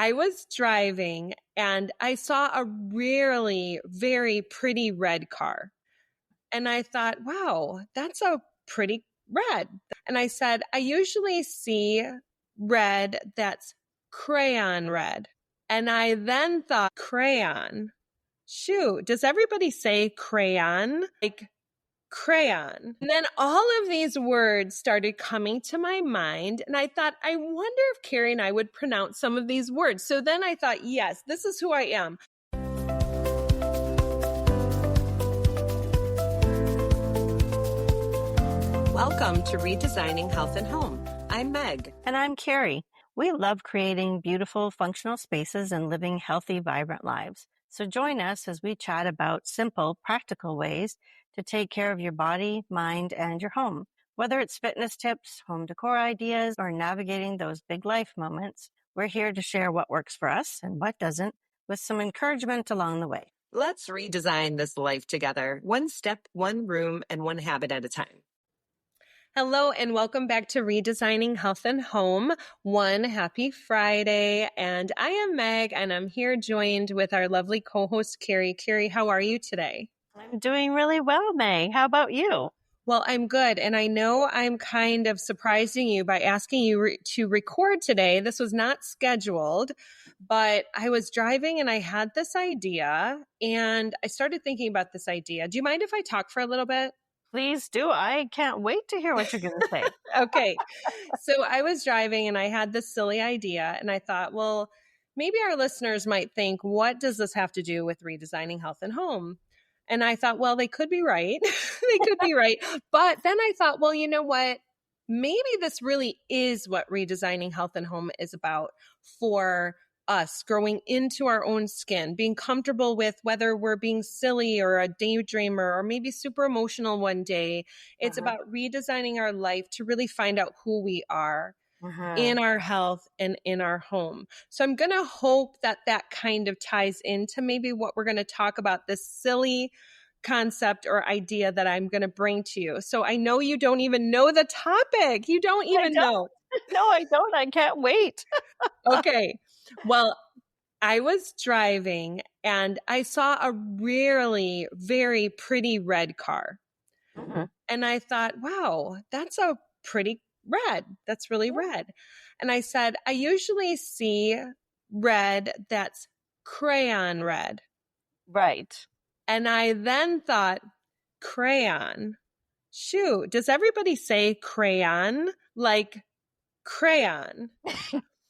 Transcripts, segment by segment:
I was driving and I saw a really very pretty red car. And I thought, wow, that's a pretty red. And I said, I usually see red that's crayon red. And I then thought, crayon. Shoot, does everybody say crayon? Like crayon. And then all of these words started coming to my mind. And I thought, I wonder if Carrie and I would pronounce some of these words. So then I thought, yes, this is who I am. Welcome to Redesigning Health and Home. I'm Meg. And I'm Carrie. We love creating beautiful, functional spaces and living healthy, vibrant lives. So join us as we chat about simple, practical ways to take care of your body, mind, and your home. Whether it's fitness tips, home decor ideas, or navigating those big life moments, we're here to share what works for us and what doesn't, with some encouragement along the way. Let's redesign this life together, one step, one room, and one habit at a time. Hello and welcome back to Redesigning Health and Home. One happy Friday. And I am Meg and I'm here joined with our lovely co-host, Carrie. Carrie, how are you today? I'm doing really well, Meg. How about you? Well, I'm good. And I know I'm kind of surprising you by asking you to record today. This was not scheduled, but I was driving and I had this idea and I started thinking about this idea. Do you mind if I talk for a little bit? Please do. I can't wait to hear what you're going to say. Okay. So I was driving and I had this silly idea and I thought, well, maybe our listeners might think, what does this have to do with redesigning health and home? And I thought, well, they could be right. They could be right. But then I thought, well, you know what? Maybe this really is what redesigning health and home is about for us, growing into our own skin, being comfortable with whether we're being silly or a daydreamer or maybe super emotional one day. It's about redesigning our life to really find out who we are in our health and in our home. So I'm going to hope that that kind of ties into maybe what we're going to talk about, this silly concept or idea that I'm going to bring to you. So I know you don't even know the topic. You don't even know. No, I don't. I can't wait. Okay. Well, I was driving and I saw a really very pretty red car. And I thought, wow, that's a pretty red. That's really red. And I said, I usually see red that's crayon red. Right. And I then thought, crayon. Shoot, does everybody say crayon? Like crayon.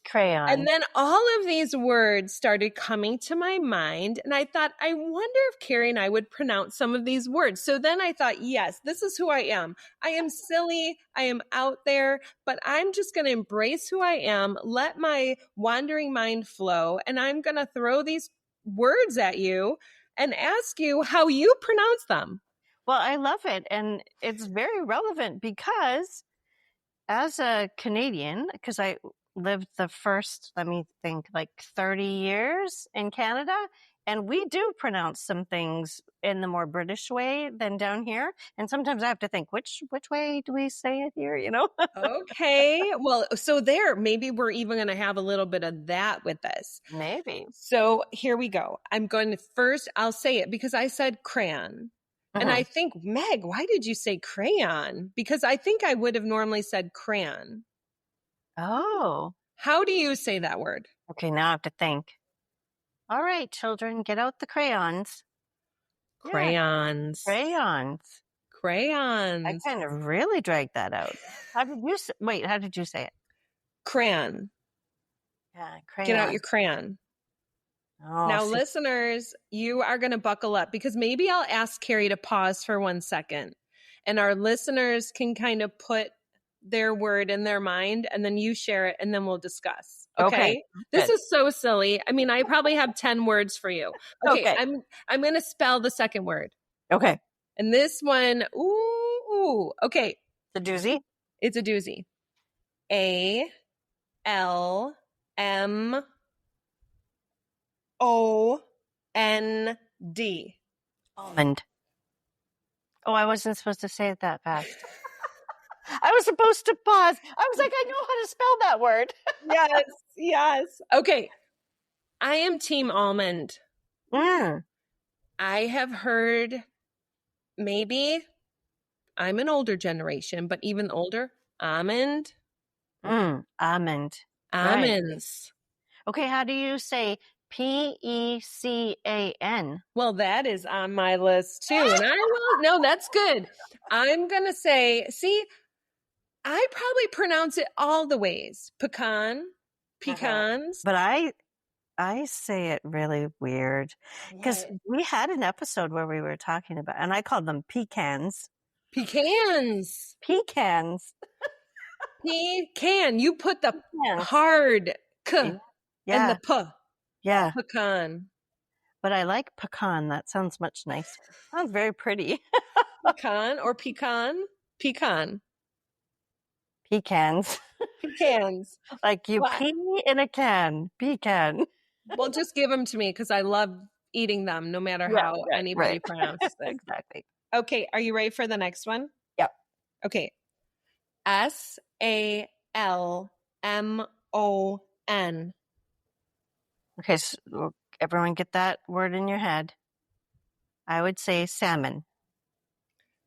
Crayon. And then all of these words started coming to my mind. And I thought, I wonder if Carrie and I would pronounce some of these words. So then I thought, yes, this is who I am. I am silly. I am out there, but I'm just going to embrace who I am, let my wandering mind flow. And I'm going to throw these words at you and ask you how you pronounce them. Well, I love it. And it's very relevant because as a Canadian, because I lived the first, let me think, like 30 years in Canada. And we do pronounce some things in the more British way than down here. And sometimes I have to think, which way do we say it here, you know? Okay. Well, so maybe we're even going to have a little bit of that with this. Maybe. So here we go. I'm going to first, I'll say it because I said crayon. And I think, Meg, why did you say crayon? Because I think I would have normally said crayon. Oh. How do you say that word? Okay, now I have to think. All right, children, get out the crayons. Crayons. Yeah. Crayons. I kind of really dragged that out. How did you say it? Crayon. Yeah, crayon. Get out your crayon. Oh, now, listeners, you are going to buckle up because maybe I'll ask Carrie to pause for 1 second and our listeners can kind of put their word in their mind and then you share it and then we'll discuss. Okay. This is so silly. I mean, I probably have 10 words for you. Okay. I'm going to spell the second word. Okay. And this one, okay. It's a doozy. It's a doozy. ALMOND. Almond. Oh, I wasn't supposed to say it that fast. I was supposed to pause. I was like, I know how to spell that word. Yes. Okay. I am team almond. Mm. I have heard, maybe I'm an older generation, but even older, almond, Almond. Right. almonds. Okay, how do you say Pecan? Well, that is on my list too. And I will, no, that's good. I'm going to say, see, I probably pronounce it all the ways. Pecan, pecans. But I say it really weird because What? we had an episode where we were talking about, and I called them pecans. Pecans. Pecans. Pecan. You put the Yeah. hard k and Yeah. the p. Yeah. Pecan. But I like pecan. That sounds much nicer. Sounds very pretty. Pecan or pecan? Pecan. Pecans. Pecans. Like you What? pee in a can. Pecan. Well, just give them to me because I love eating them no matter Yeah, how right, anybody right. pronounces it. Exactly. Okay, are you ready for the next one? Yep. Okay. SALMON. Okay, so everyone get that word in your head. I would say salmon.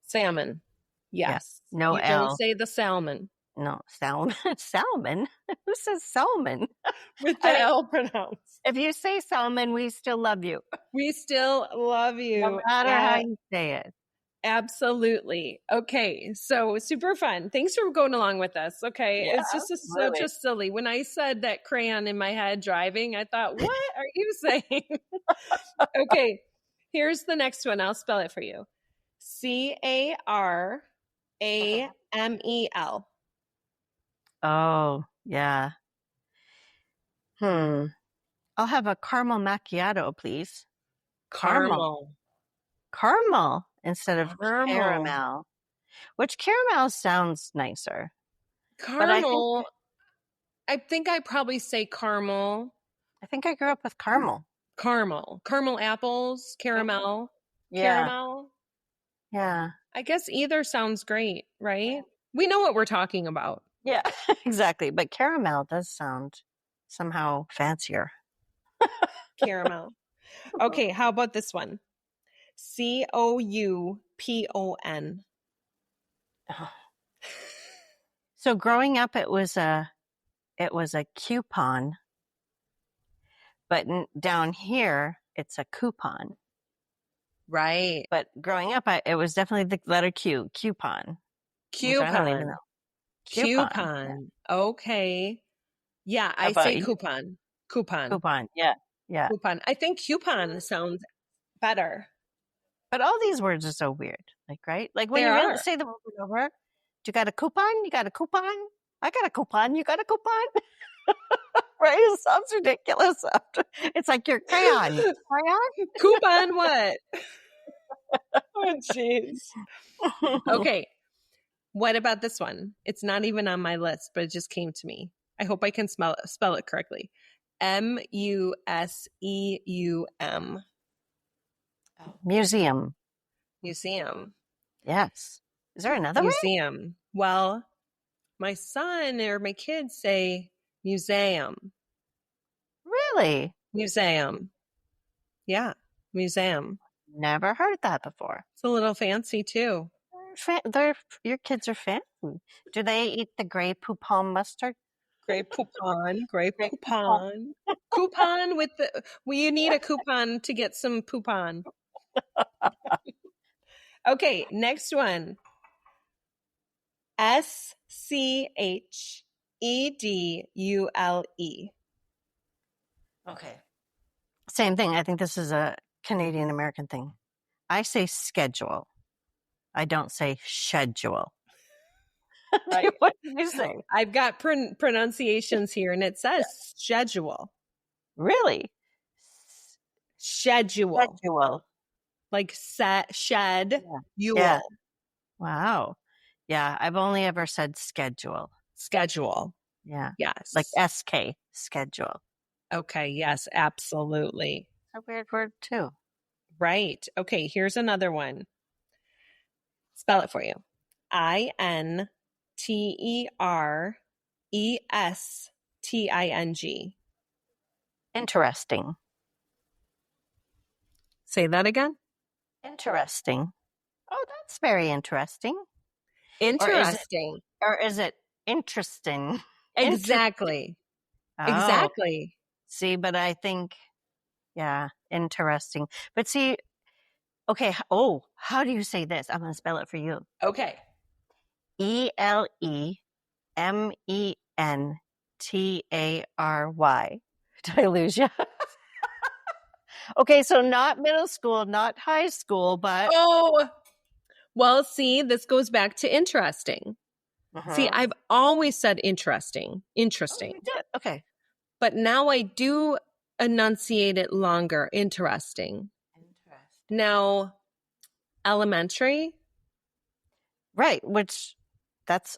Salmon. Yes. No You L. don't say the salmon No, salmon. Salmon? Who says salmon? with the I mean, L pronounced. if you say salmon, we still love you. We still love No you. matter how you say it. Absolutely. Okay. So super fun. Thanks for going along with us. Okay. Yeah, It's just such absolutely. a silly. When I said that crayon in my head driving, I thought, what are you saying? Okay. Here's the next one. I'll spell it for you. CARAMEL. Oh, yeah. I'll have a caramel macchiato, please. Caramel. Caramel instead of Caramel. caramel. Which caramel sounds nicer. Caramel. I think I probably say caramel. I think I grew up with caramel. Caramel. Caramel apples. Caramel. Yeah. Caramel. Yeah. I guess either sounds great, right? We know what we're talking about. Yeah, exactly. But caramel does sound somehow fancier. Caramel. Okay, how about this one? COUPON. So growing up, it was a coupon, but down here it's a coupon. Right. But growing up, it was definitely the letter Q, coupon. Which I don't even know. Coupon. Okay. Yeah, I about say you? coupon. Coupon. Coupon. Yeah. Yeah. Coupon. I think coupon sounds better. But all these words are so weird. Like, right? Like when They you really are. say them over and over, you got a coupon? You got a coupon? I got a coupon. You got a coupon? Right? It sounds ridiculous. It's like your crayon. Crayon? Coupon what? Oh, jeez. Okay. What about this one? It's not even on my list, but it just came to me. I hope I can spell it correctly. MUSEUM. Museum. Museum. Yes. Is there another way? Museum. Well, my son or my kids say museum. Really? Museum. Yeah, museum. Never heard that before. It's a little fancy too. Your kids are fancy. Do they eat the gray poupon mustard? Gray poupon. Gray poupon. Coupon with the. Well, you need a coupon to get some poupon. Okay, next one. SCHEDULE. Okay. Same thing. I think this is a Canadian American thing. I say schedule. I don't say schedule. Right. What did you say? I've got pronunciations here, and it says schedule. Really? Schedule. Schedule. Like shed. Yeah. Wow. Yeah, I've only ever said schedule. Schedule. Yeah. Yes. Like SK, schedule. Okay. Yes, absolutely. It's a weird word too. Right. Okay. Here's another one. Spell it for you. INTERESTING. Interesting. Say that again. Interesting. Oh, that's very interesting. Interesting. Or is it interesting? Exactly. Oh, Exactly. see, but I think, yeah, interesting. But see, okay. Oh, how do you say this? I'm going to spell it for you. Okay. Elementary. Did I lose you? Okay, so not middle school, not high school, but. Oh, well, see, this goes back to interesting. See, I've always said interesting. Oh, Interesting. you did. Okay. But now I do enunciate it longer. Interesting. Now, elementary. Right, which that's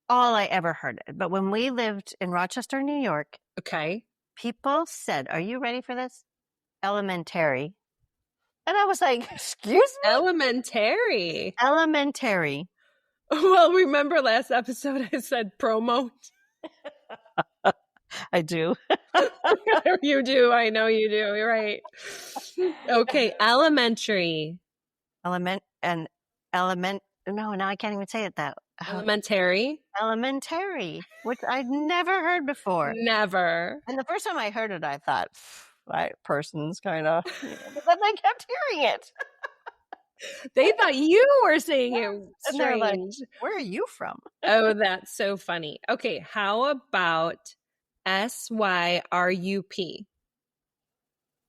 all I ever heard. But when we lived in Rochester, New York, Okay. people said, are you ready for this? Elementary. And I was like, excuse me? Elementary. Elementary. Well, remember last episode I said promo? I do. You do. I know you do. You're right. Okay. Elementary. No, now I can't even say it that. Elementary. Elementary, which I'd never heard before. Never. And the first time I heard it, I thought, right, person's kind of, but then I kept hearing it. They thought you were saying it And they're like, strange. where are you from? Oh, that's so funny. Okay, how about SYRUP?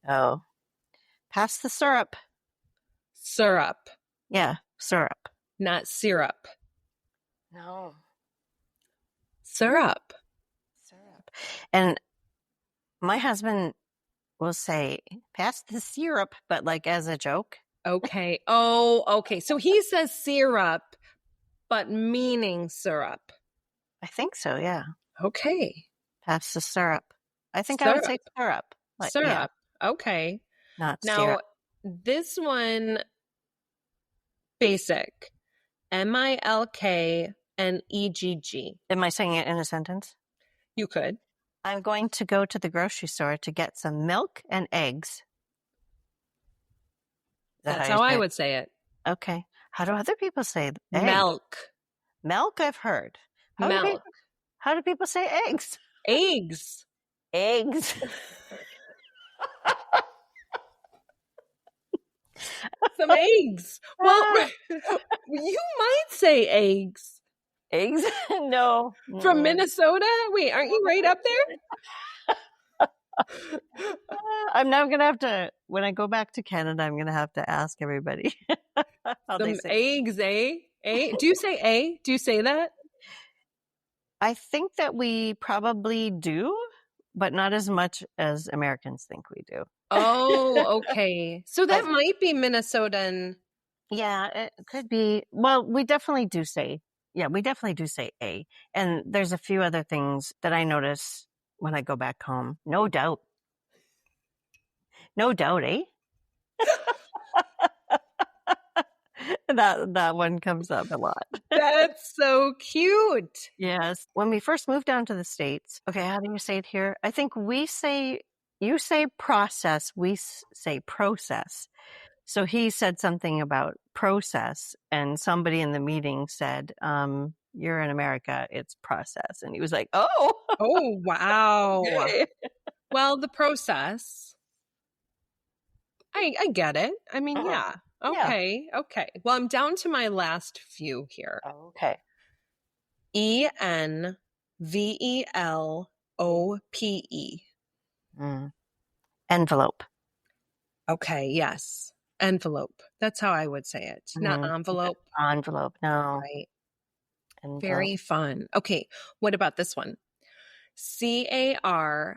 Oh, pass the syrup. Syrup, Yeah, syrup. not syrup. No. Syrup. Syrup. And my husband will say, pass the syrup, but like as a joke. Okay. Oh, okay. So he says syrup, but meaning syrup. I think so, yeah. Okay. Pass the syrup. I think I would say syrup. Like, Syrup. yeah, Okay. not Now, syrup. this one, basic. MILK and EGG. Am I saying it in a sentence? You could. I'm going to go to the grocery store to get some milk and eggs. That's how I would say it. Okay. How do other people say eggs? Milk. Milk, I've heard. Milk. How do people say eggs? Eggs. Eggs. Some eggs. Well, you might say eggs. Eggs? No. From Minnesota? Wait, aren't you right up there? I'm now going to have to, when I go back to Canada, I'm going to have to ask everybody. How Some they say eggs, eh? Eh? Do you say a? Do you say that? I think that we probably do, but not as much as Americans think we do. Oh, okay. So that might be Minnesotan. Yeah, it could be. Well, we definitely do say a. And there's a few other things that I notice when I go back home. No doubt. No doubt, eh? That one comes up a lot. That's so cute. Yes. When we first moved down to the States, okay, how do you say it here? I think you say process, we say process. So he said something about process, and somebody in the meeting said, you're in America, it's process. And he was like, oh. Oh, wow. Okay. Well, the process. I get it. I mean, yeah. Okay. Yeah. Okay. Well, I'm down to my last few here. Okay. ENVELOPE. Envelope. Okay. Yes. Envelope. That's how I would say it. Not envelope. Envelope. No. Right. Envelope. Very fun. Okay. What about this one? CARIBBEAN.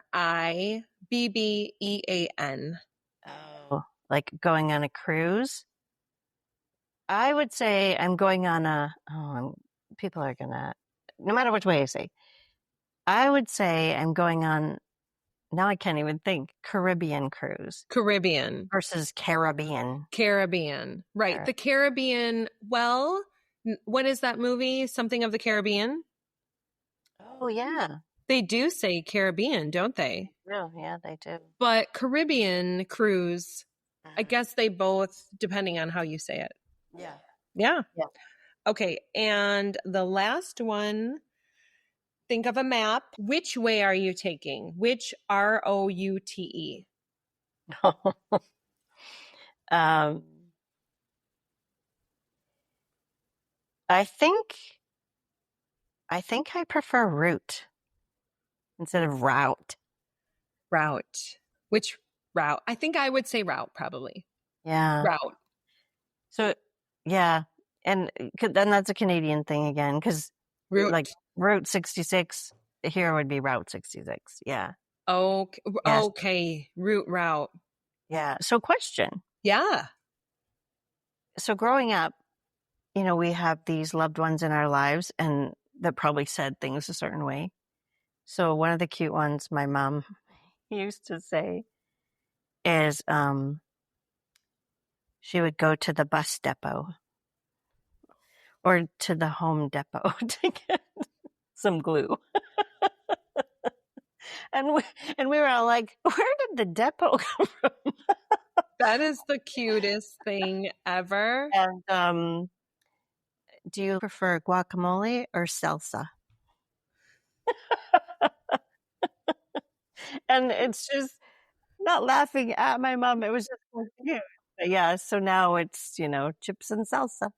Oh, like going on a cruise? I would say I'm going on people are gonna, no matter which way I say, I would say I'm going on, now I can't even think, Caribbean cruise. Caribbean. Versus Caribbean. Caribbean. Right. The Caribbean. Well, what is that movie? Something of the Caribbean? Oh, yeah. They do say Caribbean, don't they? Oh, yeah, they do. But Caribbean cruise, I Mhm. guess they both, depending on how you say it. Yeah. Yeah. Yeah. Okay. And the last one, think of a map. Which way are you taking? Which ROUTE? um, I think I prefer route instead of route. Route. Which route? I think I would say route, probably. Yeah. Route. So, yeah. And then that's a Canadian thing again, because like Route. Route 66 here would be Route 66. Yeah. Okay. Yes. Okay. Route. Yeah. So, question. Yeah. So, growing up, we have these loved ones in our lives and that probably said things a certain way. So, one of the cute ones my mom used to say is she would go to the bus depot or to the Home Depot to get some glue. And we were all like, where did the depot come from? That is the cutest thing ever. And do you prefer guacamole or salsa? And it's just not laughing at my mom. It was just so cute. But yeah, so now it's, chips and salsa.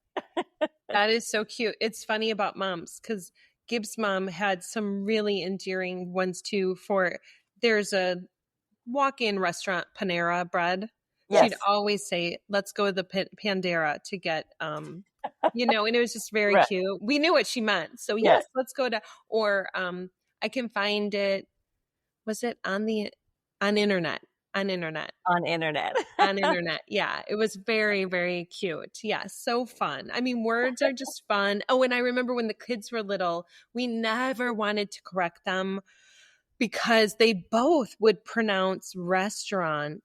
That is so cute. It's funny about moms because Gibbs' mom had some really endearing ones too. There's a walk-in restaurant, Panera Bread. She'd Yes. always say, "Let's go to the Pandera to get," and it was just very Right. cute. We knew what she meant, so Yes. yes, let's go to. Or I can find it. Was it on internet? On internet. On internet. On internet. Yeah, it was very, very cute. Yeah, so fun. I mean, words are just fun. Oh, and I remember when the kids were little, we never wanted to correct them because they both would pronounce restaurant.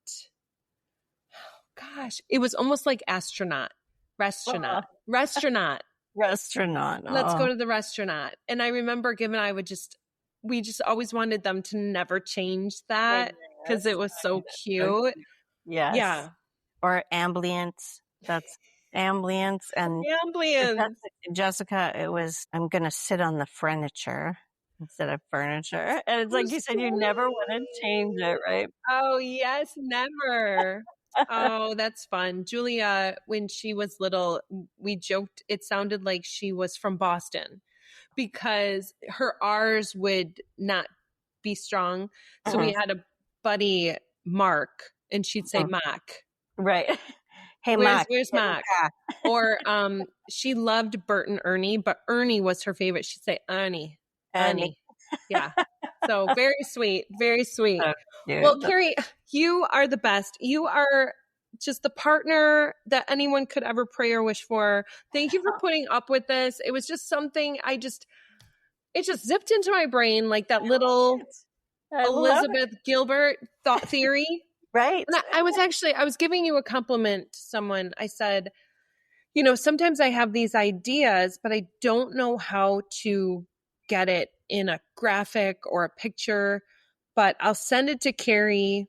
Gosh, it was almost like astronaut. Restaurant. Restaurant. Restaurant. Let's Oh, go to the restaurant. And I remember Gib and I we just always wanted them to never change that because yes. it was so So cute. cute. Yes. Yeah. Or ambience. That's ambience. And Ambience. Jessica, it was, I'm going to sit on the furniture instead of furniture. And it's like you said, you never want to change it, right? Oh, yes, never. Oh, that's fun. Julia, when she was little, we joked it sounded like she was from Boston because her R's would not be strong. So we Mhm. had a buddy, Mark, and she'd say Mhm. Mac. Right. Hey, Where's Mac. Mac? Or she loved Bert and Ernie, but Ernie was her favorite. She'd say Ernie. Ernie. Yeah. So very sweet, very sweet. So cute. Well, Carrie, you are the best. You are just the partner that anyone could ever pray or wish for. Thank you for putting up with this. It was just something it just zipped into my brain like that little I love it. Elizabeth Gilbert thought theory. Right. And I was giving you a compliment to someone. I said, sometimes I have these ideas, but I don't know how to get it in a graphic or a picture, but I'll send it to Carrie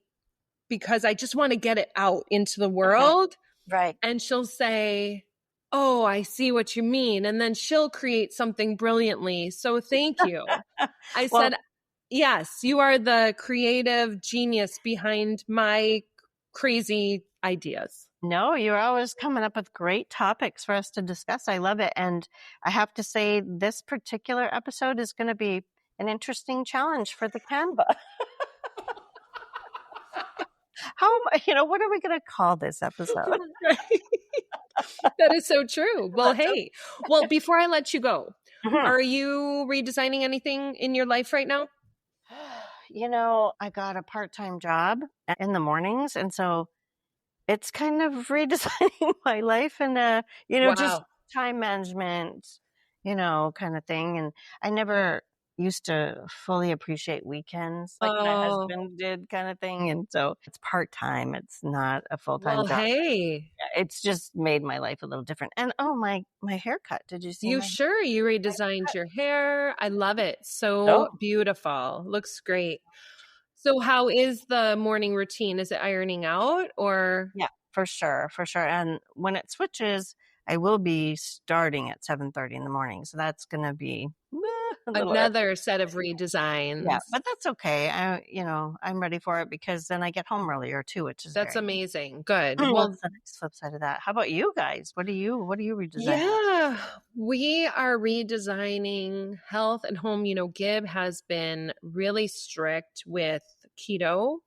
because I just want to get it out into the world. Right. And she'll say, "Oh, I see what you mean." And then she'll create something brilliantly. So thank you. I Well, said, yes, you are the creative genius behind my crazy ideas. no, you're always coming up with great topics for us to discuss. I love it. And I have to say, this particular episode is going to be an interesting challenge for the Canva. What are we going to call this episode? That is so true. Well, hey, before I let you go, Mhm. are you redesigning anything in your life right now? I got a part-time job in the mornings. And so it's kind of redesigning my life and, just Wow. time management, kind of thing. And I never used to fully appreciate weekends like my Oh, husband did kind of thing. And so it's part-time. It's not a full-time well, job. hey, It's just made my life a little different. And oh, my haircut. Did you see you my sure you redesigned haircut? your hair? I love it. So Oh, beautiful. Looks great. So how is the morning routine? Is it ironing out or yeah, for sure, for sure. And when it switches, I will be starting at 7:30 in the morning. So that's gonna be a little early. another set of Yeah, redesigns? but that's okay. I'm ready for it because then I get home earlier too, which is That's very nice. amazing. Good. What's Well, the nice flip side of that? How about you guys? What are you redesigning? yeah, we are redesigning health and home. Gib has been really strict with keto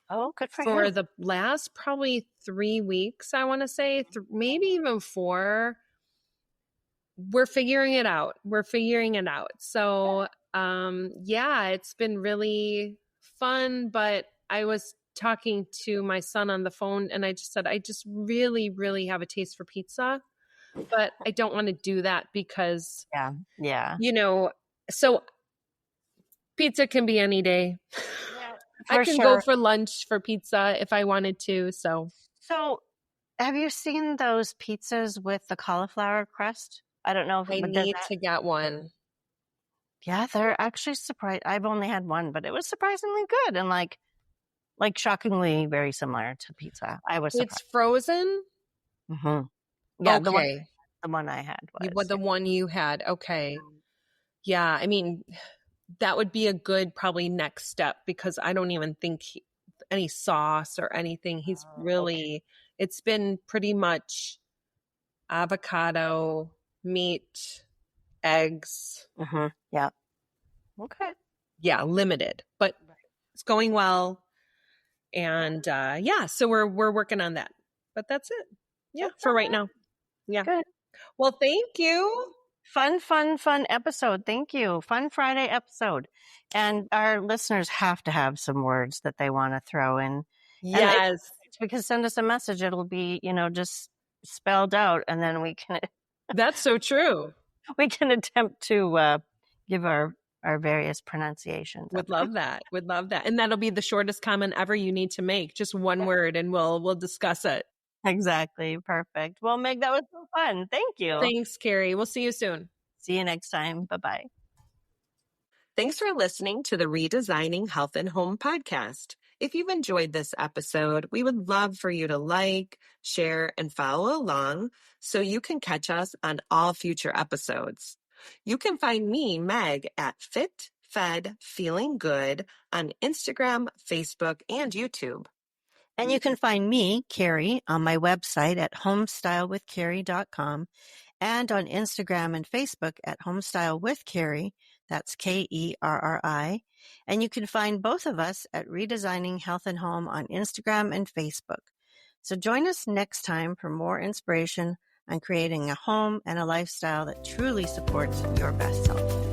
Oh, good for for him. the last probably 3 weeks, I want to say, maybe even 4. We're figuring it out. We're figuring it out. So, yeah, it's been really fun. But I was talking to my son on the phone and I just said, I just really, really have a taste for pizza, but I don't want to do that because, Yeah, yeah, so pizza can be any day. yeah, I for can go sure. for lunch for pizza if I wanted to. So So, have you seen those pizzas with the cauliflower crust? I don't know if I but does need that. to get one. Yeah, they're actually surprised. I've only had one, but it was surprisingly good and like shockingly very similar to pizza. I was It's surprised. frozen. Hmm. Yeah, Okay. the one I had What was. the one you had. Okay. Yeah. I mean, that would be a good probably next step because I don't even think any sauce or anything. He's Oh, okay. really, it's been pretty much avocado, meat, eggs. Yeah. Okay. Yeah, limited, but it's going well. And yeah, so we're working on that. But that's it. Yeah, That's for all right right. now. Yeah. Good. Well, thank you. Fun episode. Thank you. Fun Friday episode. And our listeners have to have some words that they want to throw in. And Yes. it's because send us a message. It'll be, just spelled out and then we can That's so true. we can attempt to give our various pronunciations of Would it. love that. Would love that. And that'll be the shortest comment ever you need to make. Just one word and we'll discuss it. Exactly. Perfect. Well, Meg, that was so fun. Thank you. Thanks, Carrie. We'll see you soon. See you next time. Bye-bye. Thanks for listening to the Redesigning Health and Home podcast. If you've enjoyed this episode, we would love for you to like, share, and follow along so you can catch us on all future episodes. You can find me, Meg, at Fit, Fed, Feeling Good on Instagram, Facebook, and YouTube. And you can find me, Carrie, on my website at homestylewithcarrie.com and on Instagram and Facebook at Homestyle with Carrie. That's Kerri. And you can find both of us at Redesigning Health and Home on Instagram and Facebook. So join us next time for more inspiration on creating a home and a lifestyle that truly supports your best self.